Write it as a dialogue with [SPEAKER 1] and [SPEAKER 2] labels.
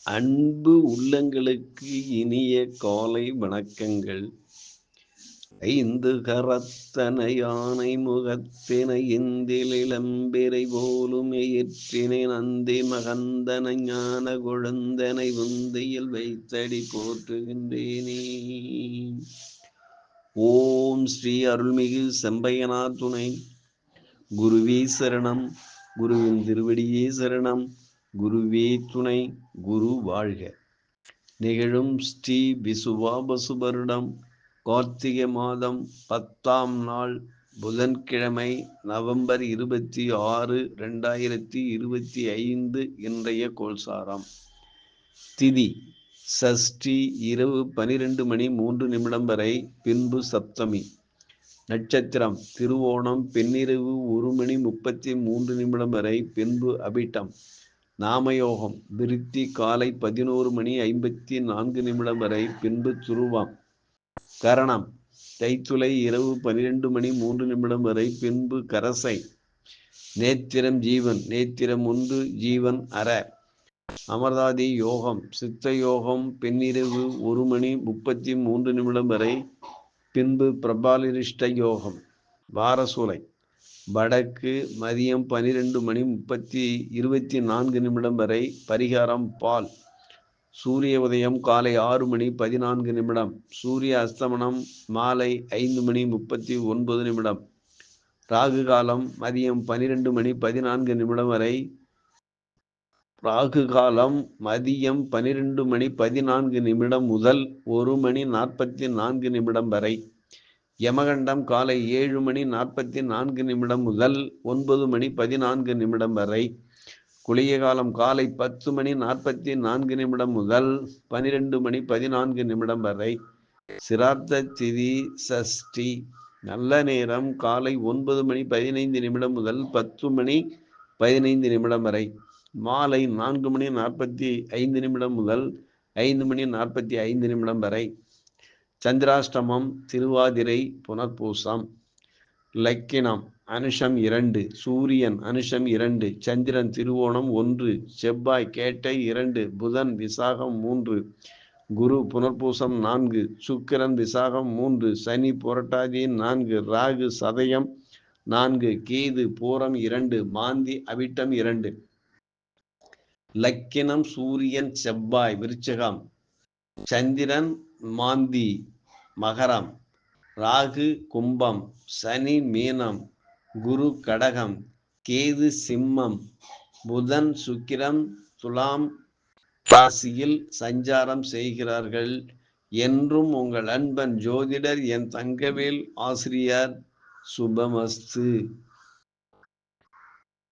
[SPEAKER 1] அன்பு உள்ளங்களுக்கு இனிய காலை வணக்கங்கள். ஐந்து கரத்தன யானை முகத்தினை இந்தில் இளம்பிறை போலும் எயிற்றினை நந்தி மகந்தன ஞான கொழுந்தனை உந்தியில் வைத்தடி போற்றுகின்றேனே. ஓம் ஸ்ரீ அருள்மிகு செம்பையனார் துணை. குருவே சரணம். குருவின் திருவடியே சரணம். குருவே துணை. குரு வாழ்க. நிகழும் ஸ்ரீ விசுவாபசு வருடம் கார்த்திகை மாதம் 10ஆம் நாள் புதன்கிழமை நவம்பர் 26, 2025 இன்றைய கோல்சாரம். திதி சஷ்டி இரவு 12:03 வரை, பின்பு சப்தமி. நட்சத்திரம் திருவோணம் பின்னிரவு 1:33 வரை, பின்பு அபிட்டம். நாமயோகம் விருத்தி காலை 11:54 வரை, பின்பு துருவம். கரணம் தைத்துளை இரவு 12:03 வரை, பின்பு கரசை. நேத்திரம் ஜீவன், நேத்திரம் 1, ஜீவன் அற. அமர்தாதி யோகம் சித்த யோகம் பின்னிரவு 1:33 வரை, பின்பு பிரபாலிரிஷ்ட யோகம். வாரசூலை வடக்கு மதியம் 12:24 வரை, பரிகாரம் பால். சூரிய உதயம் காலை 6:14. சூரிய அஸ்தமனம் மாலை 5:39. ராகு காலம் மதியம் 12:14 வரை. ராகு காலம் மதியம் 12:14 முதல் 1:44 வரை. யமகண்டம் காலை 7:44 முதல் 9:14 வரை. குளிய காலம் காலை 10:44 முதல் 12:14 வரை. சிரார்த்த திதி சஷ்டி. நல்ல நேரம் காலை 9:15 முதல் 10:15 வரை. மாலை 4:45 முதல் 5:45 வரை. சந்திராஷ்டமம் திருவாதிரை புனர்பூசம். லக்கினம் அனுஷம் 2, சூரியன் அனுஷம் 2, சந்திரன் திருவோணம் 1, செவ்வாய் கேட்டை 2, புதன் விசாகம் 3, குரு புனர்பூசம் 4, சுக்கிரன் விசாகம் 3, சனி புரட்டாதி 4, ராகு சதயம் 4, கேது பூரம் 2, மாந்தி அவிட்டம் 2. லக்கினம் சூரியன் செவ்வாய் விருச்சிகம், சந்திரன் மாந்தி மகரம், ராகு கும்பம், சனி மீனம், குரு கடகம், கேது சிம்மம், புதன் சுக்கிரம் துலாம் ராசியில் சஞ்சாரம் செய்கிறார்கள். என்றும் உங்கள் அன்பன் ஜோதிடர் என் தங்கவேல் ஆசிரியர். சுபமஸ்து.